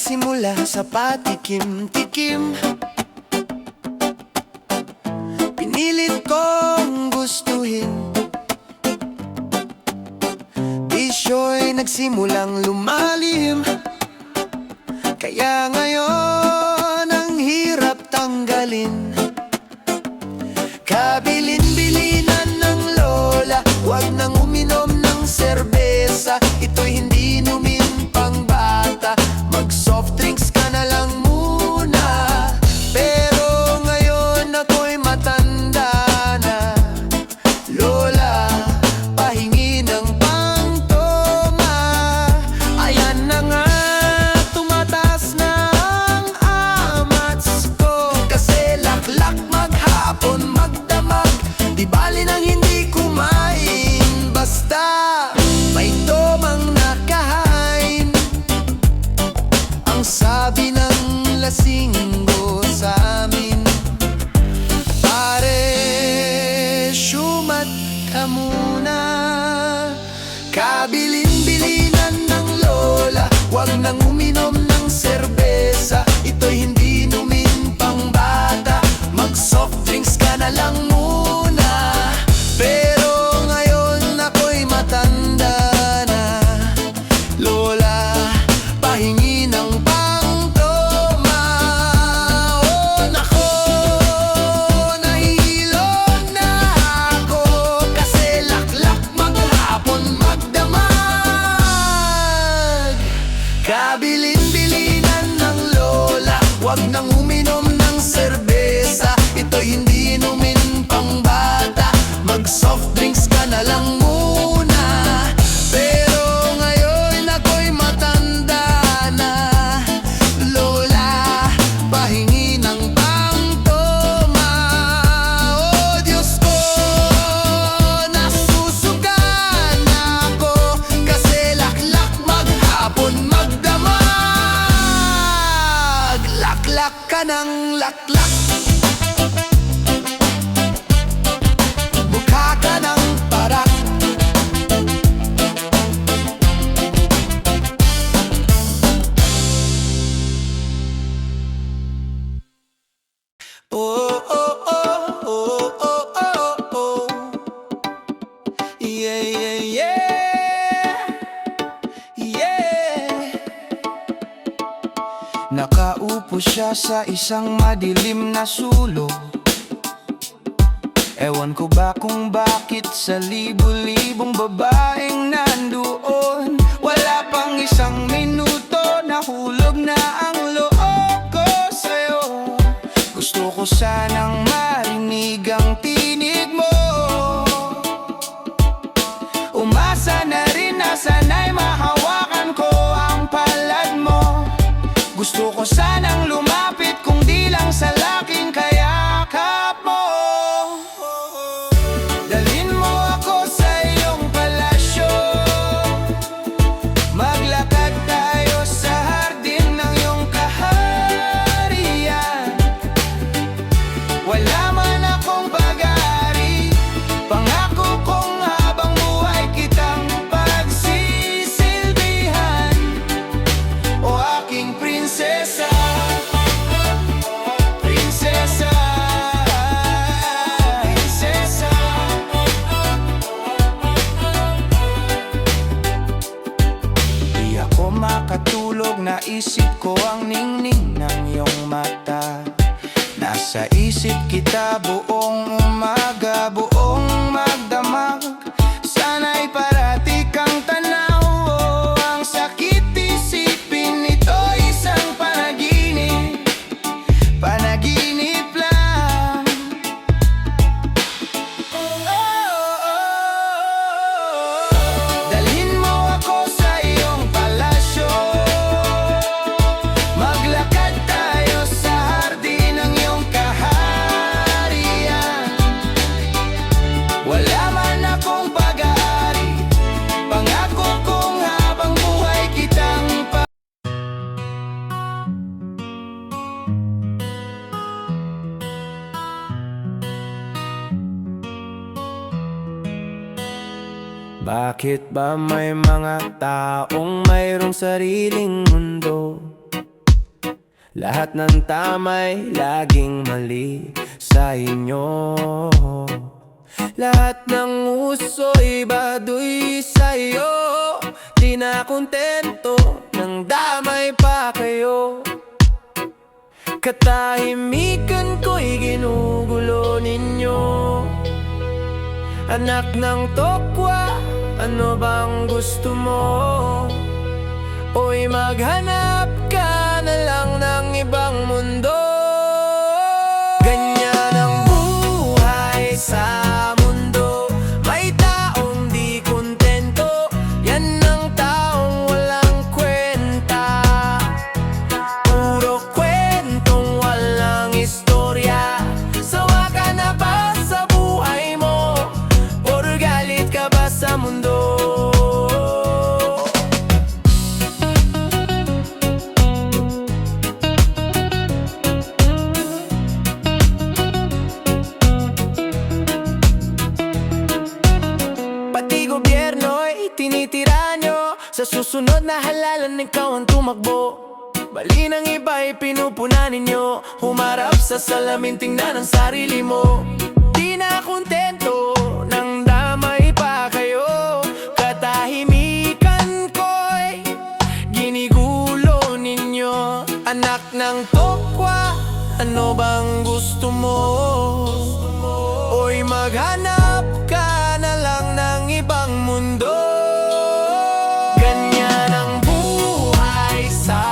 nagsimula sa patikim-tikim. Pinilit kong gustuhin, bisyo'y nagsimulang lumalim. Kaya ngayon ang hirap tanggalin. Kabilin-bilinan ng lola, huwag nang uminom ng serbesa. Ito'y hindi inumin pang bata, mag-soft drinks ka na lang muna. Pero ngayon ako'y matanda na, lola, pahingi ng pangtoma. Ayan na nga, tumataas na ang amats ko. Kasi laklak maghapon magdamag, di bali nang hindi kumain. Basta may tomang nakahain, ang sabi ng lasinggo sa amin. Pare, syumat ka muna. Kabilin-bilinan ng lola, huwag nang uminom ng serbesa. Ito'y hindi inumin pang bata, mag-soft drinks ka na lang muna. Pero ngayon ako'y matanda na, lola, pahingi ng pangtoma. Oh nako, nahihilo na ako, kasi laklak maghapon magdamag. Kabilin-bilinan ng lola, huwag nang uminom ng serbesa. Ito'y hindi inumin pang bata, mag-soft drinks ka na lang muna. Pero ngayon ako'y matanda na, lola, pahingi ng pangtoma. Oh Diyos ko, nasusuka na ako, kasi laklak maghapon magdamag. Laklak ka ng laklak, mukha ka ng parak. Oh, oh, oh, oh, oh, oh, oh. Yeah, yeah, yeah. Yeah. Nakaupo siya sa isang madilim na sulok. Ewan ko ba kung bakit sa libo-libong babaeng nandoon, wala pang isang minuto, nahulog na ang loob ko sa'yo. Gusto ko sanang marinig ang tinig mo, umasa na rin na sana'y mahawakan ko ang palad mo. Gusto ko sanang lumapit kung di lang sa laking kayakap mo. Dalhin mo ako sa iyong palasyo, maglakad tayo sa hardin ng iyong kaharian. Wala man akong pag-aari, pangako kong habang buhay kitang pagsisilbihan. O aking prinsesa, prinsesa, prinsesa. Di ako makatulog, naisip ko ang ningning ng iyong mata. Nasa isip kita buong umaga, buong magdamag. Sana'y parati kang tanaw, oh, ang sakit isipin, ito isang panaginip, panaginip lang. Dalhin mo ako sa iyong palasyo, maglakad tayo sa hardin ng iyong kaharian. Wala man akong pag-aari, pangako kong habang buhay kitang Bakit ba may mga taong mayroong sariling mundo? Lahat ng tama'y laging mali sa inyo. Lahat ng uso'y baduy sa'yo. Di na kontento nang damay pa kayo. Katahimikan ko'y ginugulo ninyo. Anak ng tokwa, ano bang gusto mo? Oy, maghanap ka na lang ng ibang mundo. Ganyan ang buhay sa mundo. May taong di kontento. Yan ang taong walang kwenta. Puro kwentong walang istorya. Sawa ka na ba sa buhay mo? Or galit ka ba sa mundo? Pati gobyerno'y tinitira nyo. Sa susunod na halalan ikaw ang tumakbo. Bali ng iba'y pinupunan ninyo. Humarap sa salamin, tingnan ang sarili mo. Di na kontento nang damay pa kayo. Katahimikan ko'y ginigulo ninyo. Anak ng tokwa, ano bang gusto mo? Oy, maghanap ka na lang ng ibang mundo. Ganyan ang buhay sa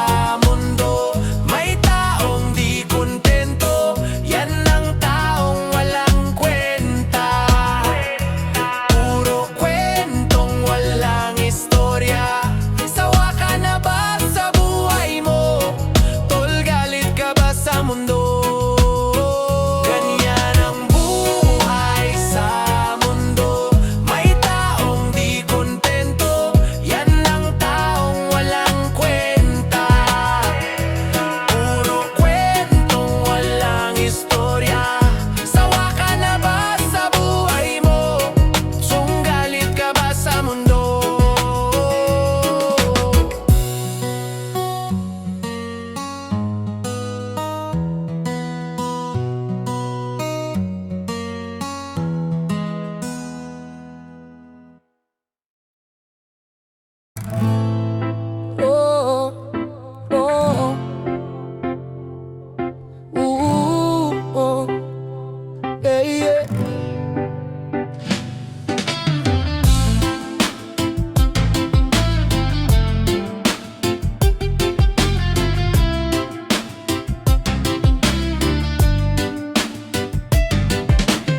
mundo. May taong di kontento. Yan ang taong walang kwenta. Puro kwentong walang istorya. Sawa ka na ba sa buhay mo? Tol, galit ka ba sa mundo? Ganyan ang buhay sa mundo. May taong di kontento. Yan ang taong walang kwenta. Puro kwentong walang istorya. Sawa ka na ba sa buhay mo? Sunggalit ka ba sa mundo? Oh, oh, oh, yeah, yeah.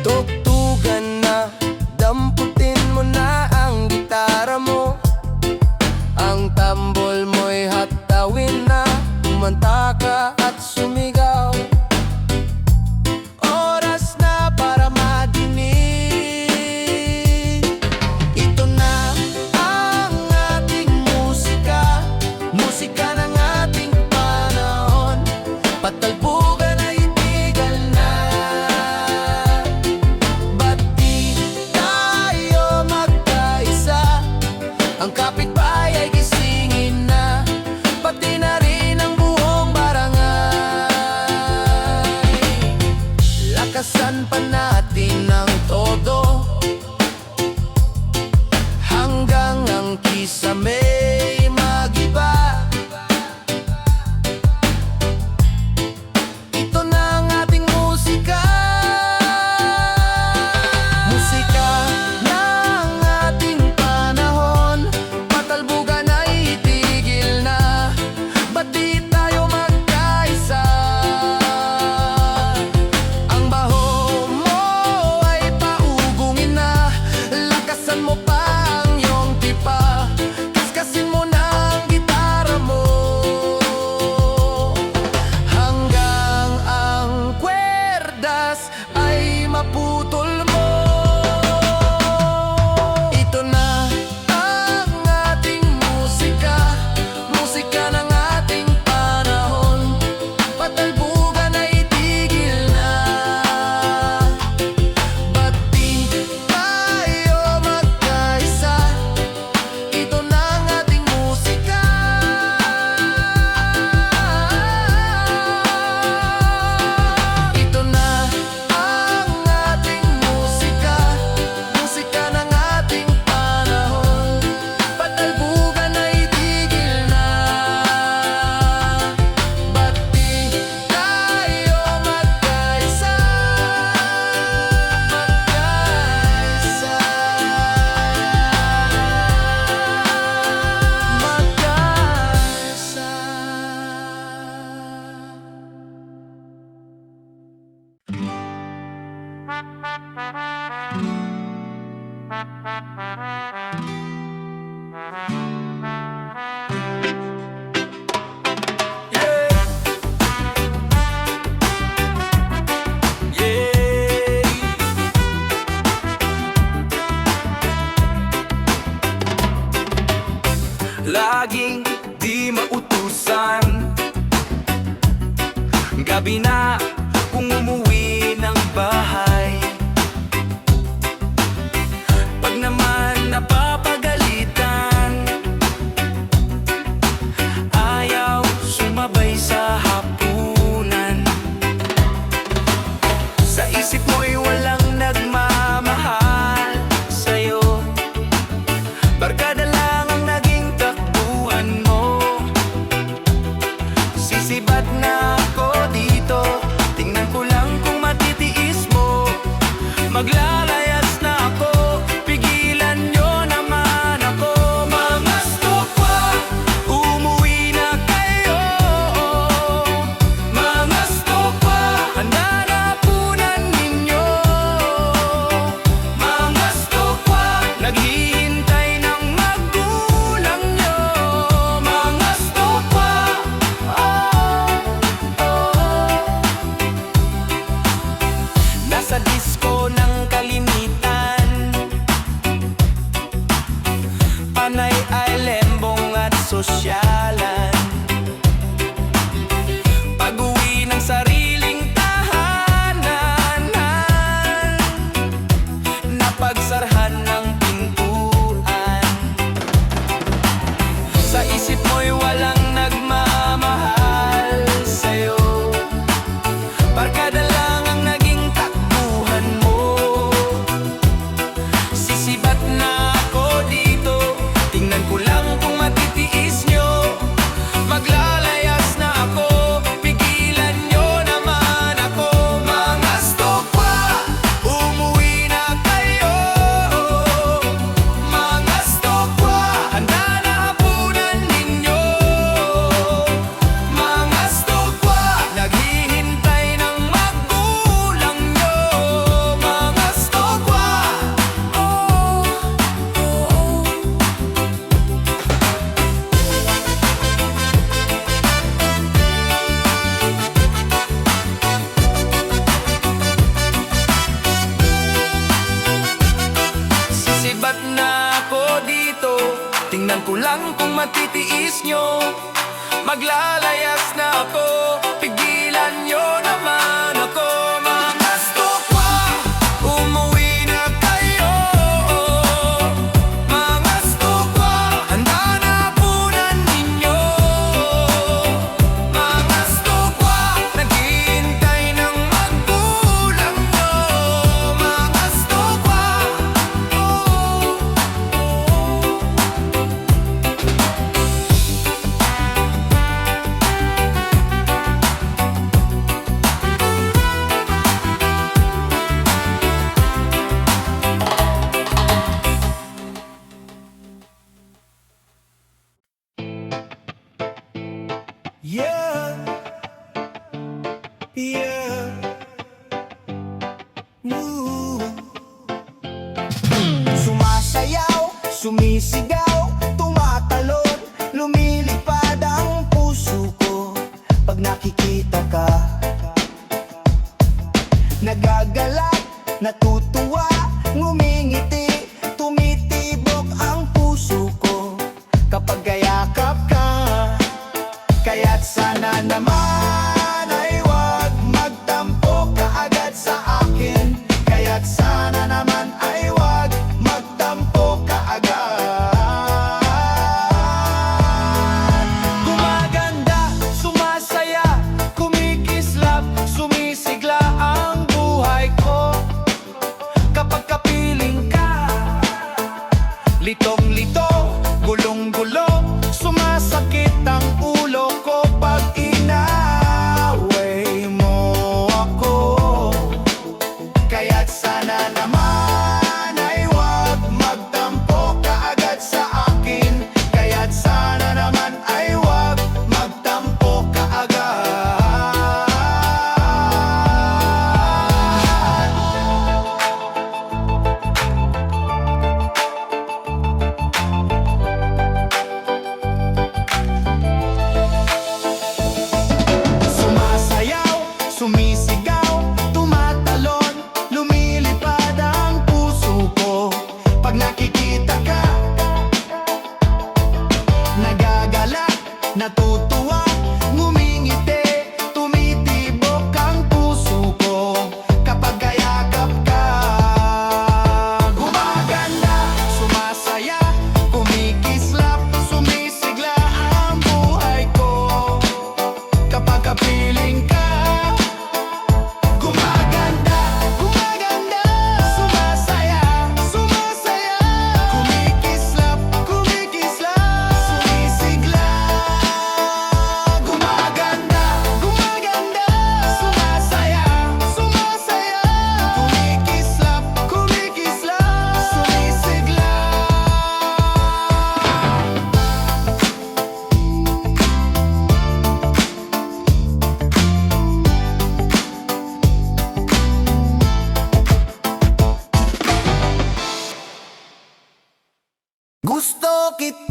Tugtugan na, damputin mo na ang gitara mo. Ang tambol mo'y hatawin na. Kumanta ka at sumigaw. Oras na para madinig. Ito na ang ating musika. Musika ng ating panahon. Patalbugan na itigal na. Ba't di tayo magkaisa? Ang kapitbahay ay gisingin na. Pati na rin ang buong barangay. Lakasan pa natin ang todo. Hanggang ang kisame magiba. Ito na ang ating musika. Musika ng ating panahon. Patalbugan ay itigil na. Ba't di tayo magkaisa? Ang baho mo ay paugungin na. Lakasan mo pa ang iyong tipa. maglalayas na ako. Pigilan nyo naman ako. Mga stokwa, umuwi na kayo. Mga stokwa, handa na punan ninyo. Mga stokwa, naghihintay ng magulang nyo. Mga stokwa, nasa disko ng kalimitan, panay ay lembong at sosyalan. Pag-uwi ng sariling tahanan, napagsarhan ng pintuan. Sa isip mo'y walang nagmamahal sa'yo. Barkada lang ang naging takbuhan mo. Sisibat na ako dito, tingnan ko lang kung matitiis nyo. Maglalayas na ako, pigilan nyo naman ako. Mga stokwa, umuwi na kayo. Mga stokwa, handa na hapunan ninyo. Mga stokwa, naghihintay ng magulang nyo. Mga stokwa, sisibat na ako dito, tingnan ko lang kung matitiis nyo. Maglalayas na ako, pigilan nyo naman ako. Mga stokwa, umuwi na kayo. Mga stokwa, handa na punan ninyo. Mga stokwa, naghihintay ng magulang nyo. Mga stokwa, yeah, yeah. Ooh. Sumasayaw, sumisigaw, tumatalon, lumilipad ang puso ko pag nakikita ka. Nagagalak, natutuwa, ngumingiti, tumitibok ang puso ko kapag kayakap ka. Kaya't sana naman ay wag magtampo ka agad sa akin. Kaya't sana naman ay wag magtampo ka agad. Gumaganda, sumasaya, kumikislap, sumisigla ang buhay ko kapag kapiling ka. Litong-lito, gulong-gulo, sumasakit ang ulo ko pag inaalala kitang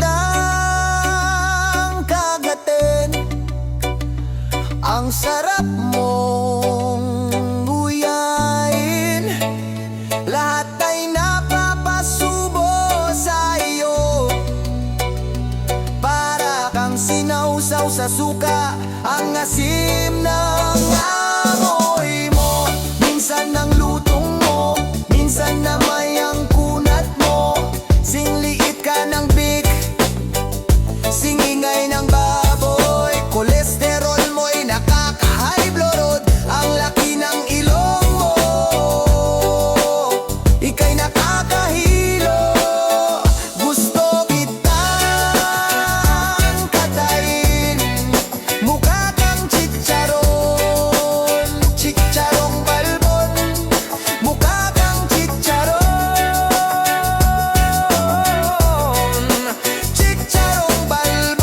kagatin, ang sarap mong nguyain. Lahat ay napapasubo sa iyo, para kang sinausaw sa suka. Ang asim ng amoy mo, minsan ng lutong mo, minsan na may ang kunat mo. Singliit ka ng big, singingay ng baboy. Kolesterol mo'y nakaka-high blood, ang laki ng ilong mo, ika'y nakakahilo. Gusto kitang katayin, mukha kang chicharon, chicharong balbon, mukha kang chicharon, chicharong balbon.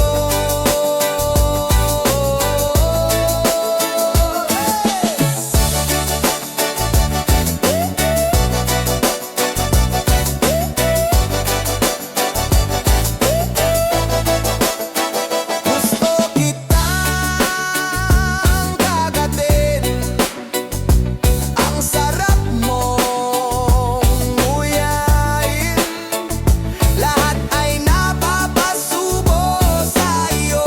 Gusto kitang kagatin, ang sarap mong nguyain. Lahat ay napapasubo sa iyo,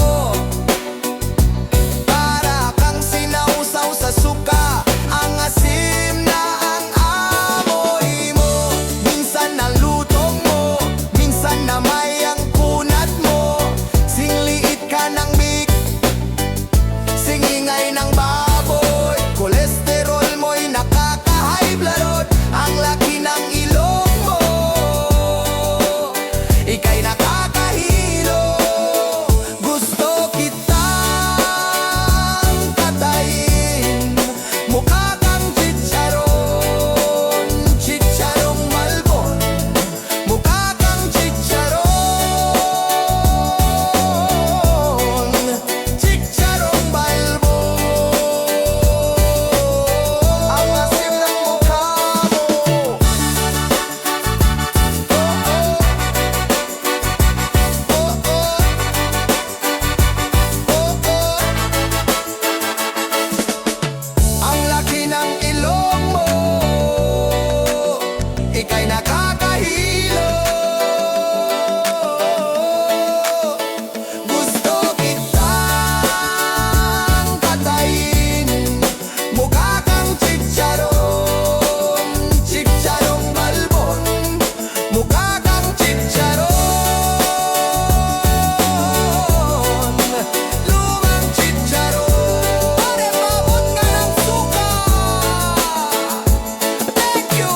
para kang sinausaw sa suka. Ang asim na ang amoy mo, minsan ang lutong mo, minsan na may ang kunat mo. Singliit ka ng big, singingay ng baboy. Kolesterol mo'y nakaka-high blood, ang laki ng ilong mo, ika'y nakakahilo. Gusto kitang katayin, mukha kang chicharon, chicharong malbon, mukha kang chicharon, chicharong balbon. Ang asim ng mukha mo, ang laki ng ilong mo, ika'y nakakahilo. Gusto kitang katayin, mukha kang chicharon, chicharong balbon, mukha kang chicharon, lumang chicharon. Pare, babot ka ng suka. Thank you.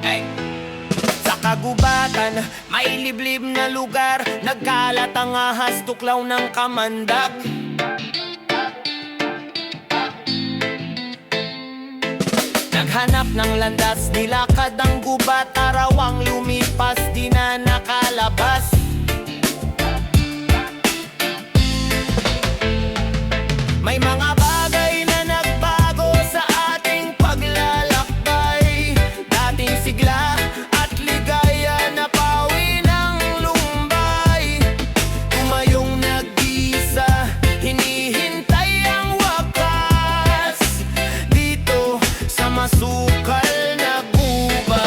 Ay. Sa kagubatan, may liblib na lugar, nagkalat ang ahas, tuklaw ng kamandag. Naghanap ng landas, nilakad ang gubat, arawang lumipas, di na nakalabas. May mga bagay na nagbago sa ating paglalakbay. Dating sigla at ligaya na pawi ng lumbay. Tumayong nag-isa, hinihintay ang wakas, dito sa masukal na gubat.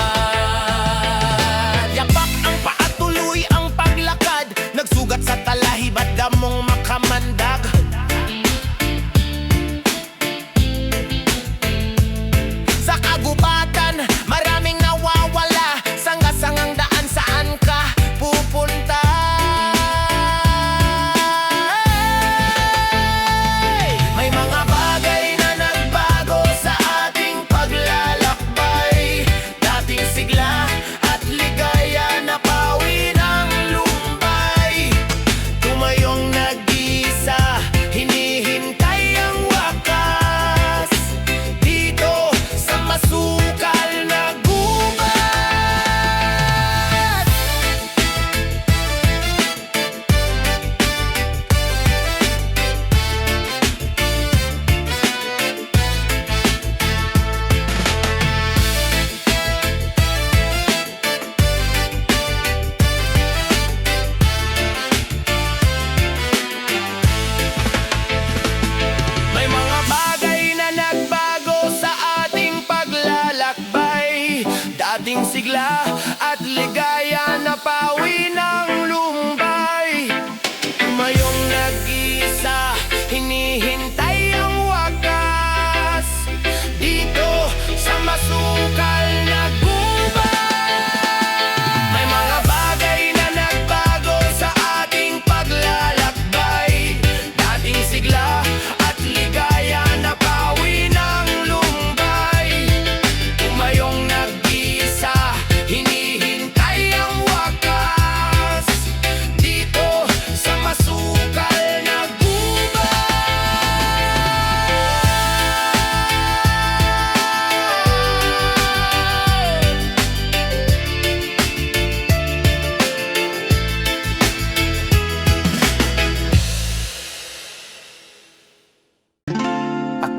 Yapak ang paa, tuloy ang pag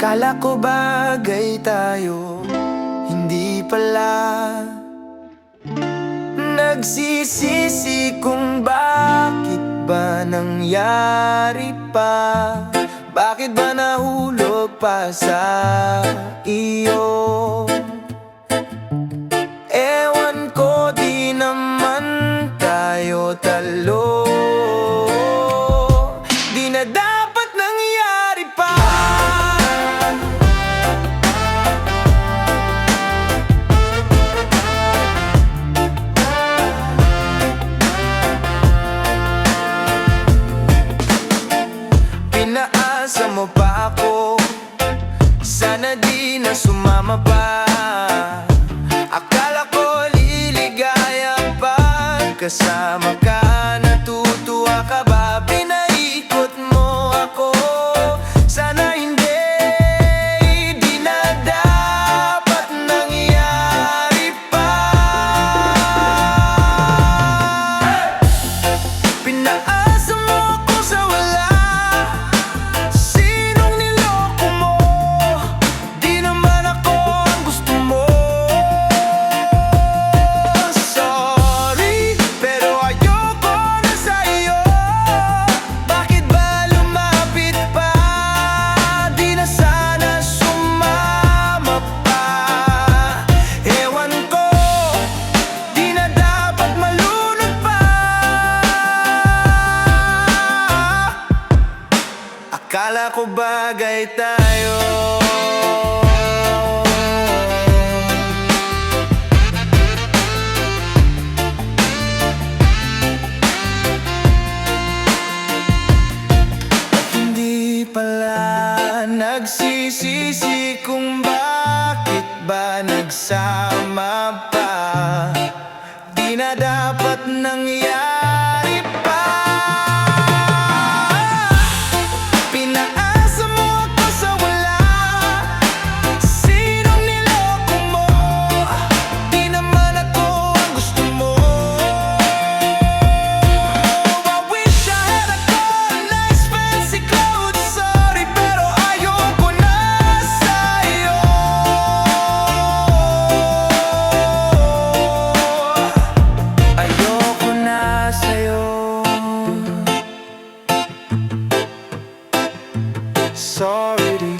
Kala ko bagay tayo, hindi pala. Nagsisisi kung bakit ba nangyari pa. Bakit ba nahulog pa sa iyo? Ewan ko, di naman tayo talo. Di na dapat nangyari pa. Pinaasa mo pa ako, sana di na sumama pa. Akala ko liligaya pag kasama ka. Natutuwa ka ba? Pinaikot mo ako. Sana hindi, di na dapat nangyari pa. Pinaasa mo ako sa wala. Sinong niloko mo? Di naman ako ang gusto mo. Sorry, pero ayoko na sa'yo. Bakit ba lumapit pa? Di na sana sumama pa. Ewan ko, di na dapat malunod pa. Akala ko bagay tayo. Hindi pala. Nagsisisi kung bakit ba nagsama pa. Di na dapat nangyari pa. Pinaasa mo ako sa wala. Sinong niloko mo? Di naman ako ang gusto mo. I wish I had a car, nice fancy clothes. Sorry, pero ayoko na sa'yo. Ayoko na sa'yo. Sorry.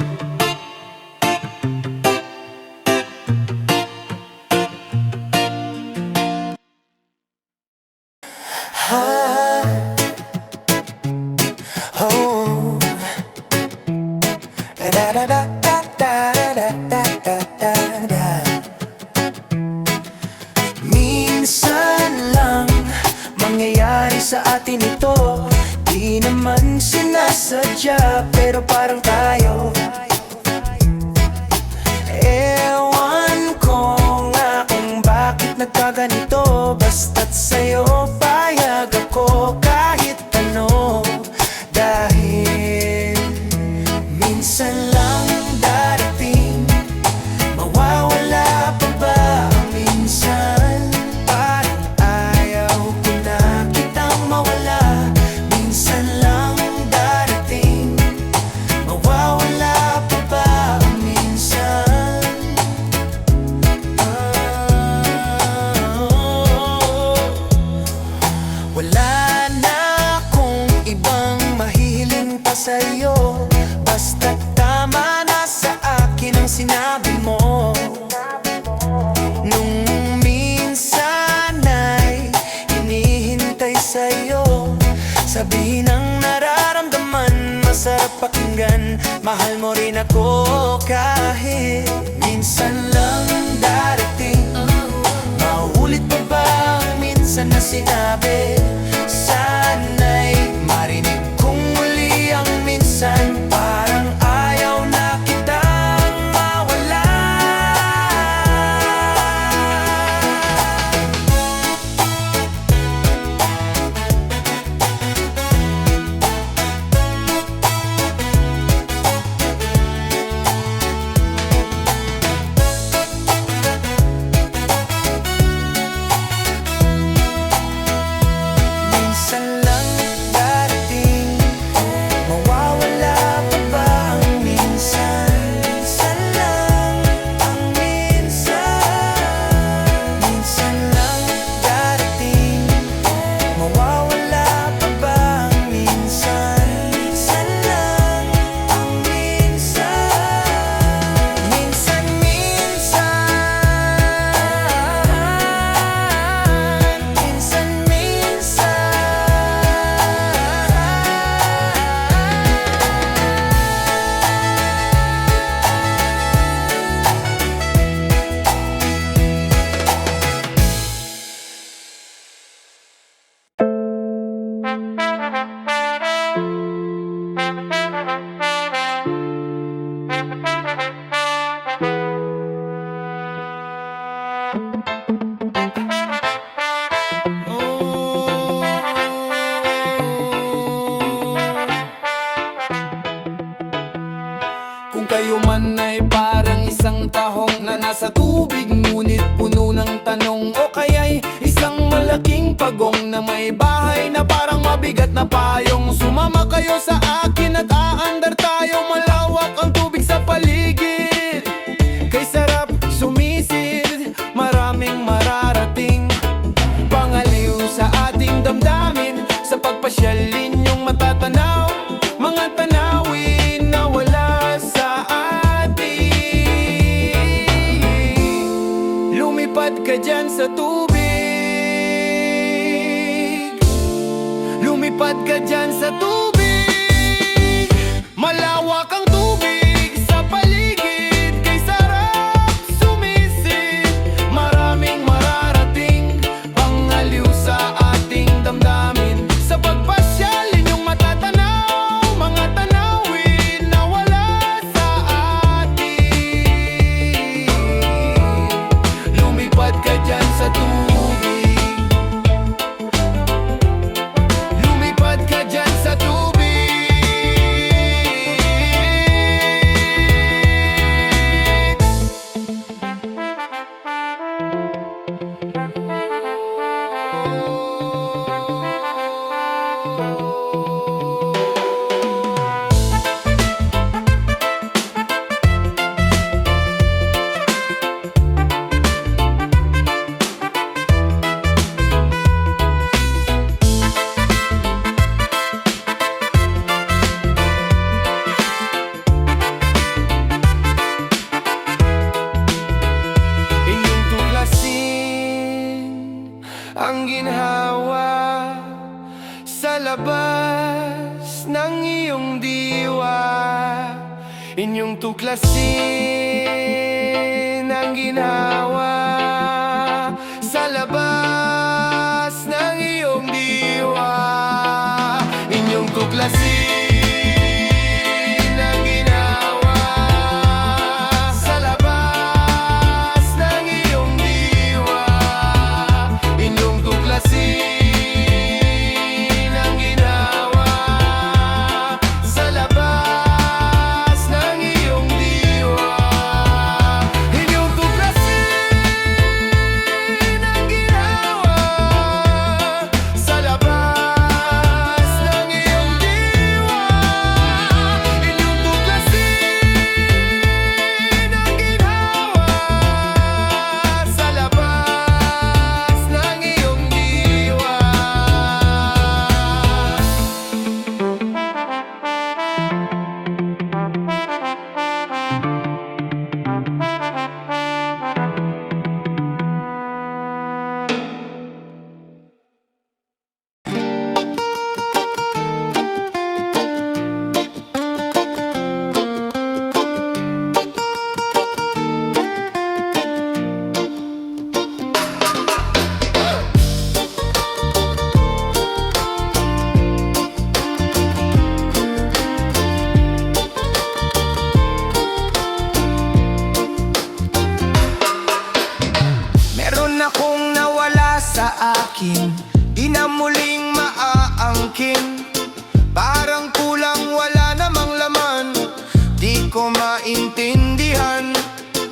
Oh. Da da da da da da da da da da. Minsan lang mangyayari sa atin ito. Di naman sinasadya, pero parang tayo. Ewan ko nga kung bakit nagkaganito. Basta't sa'yo payag ako kahit ano. Dahil minsan lang darating, mawawala pa ba? Minsan parang ayaw ko na kitang mawala. Minsan lang darating, mawawala pa ba? Minsan wala na akong ibang mahihiling pa sa'yo. Basta't tama na sa akin ang sinabi mo. Nung minsan ay hinihintay sa'yo, sabihin ang nararamdaman. Masarap pakinggan, mahal mo rin ako kahit minsan lang darating. Mauulit pa ba ang minsan na sinabi? Sana'y marinig kong muli ang minsan. Parang ayaw na kitang mawala. puno ng tanong o kaya'y isang malaking pagong na may bahay na parang mabigat na payong. Sumama kayo sa akin at aandar tayo, malawak ang tubig sa paligid. Kay sarap sumisid, maraming mararating, pangaliw sa ating damdamin. Sa pagpasyal inyong matatanaw, mga tanawin na wala sa atin. Lumipad ka dyan sa tubig, lumipad ka dyan sa tubig. Malawak ang tubig sa paligid, kay sarap sumisid, maraming mararating, pangaliw sa ating damdamin. Sa pagpasyal inyong matatanaw, mga tanawin na wala sa atin. Lumipad ka dyan sa tubig, lumipad ka dyan sa tubig. Inyong tuklasin ang ginhawa sa labas ng iyong diwa. Inyong tuklasin ang ginhawa sa labas ng iyong diwa. Inyong tuklasin ang ginawa sa labas ng iyong diwa. Inyong tuklasin ang ginawa sa labas ng iyong diwa. Inyong tuklasin ang ginawa sa labas ng iyong diwa. Inyong tuklasin ang ginawa sa labas ng iyong diwa. Meron akong nawala sa akin, di na muling maaangkin. Parang kulang, wala namang laman, di ko maintindihan.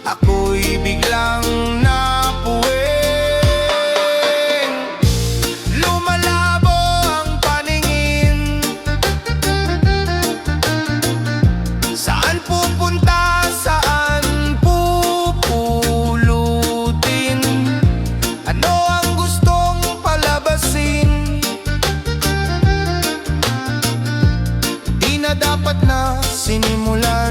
Ako'y biglang napuwing, lumalabo ang paningin. Saan pupunta, saan pupulutin? Ano ang gustong palabasin? Di na dapat na sinimula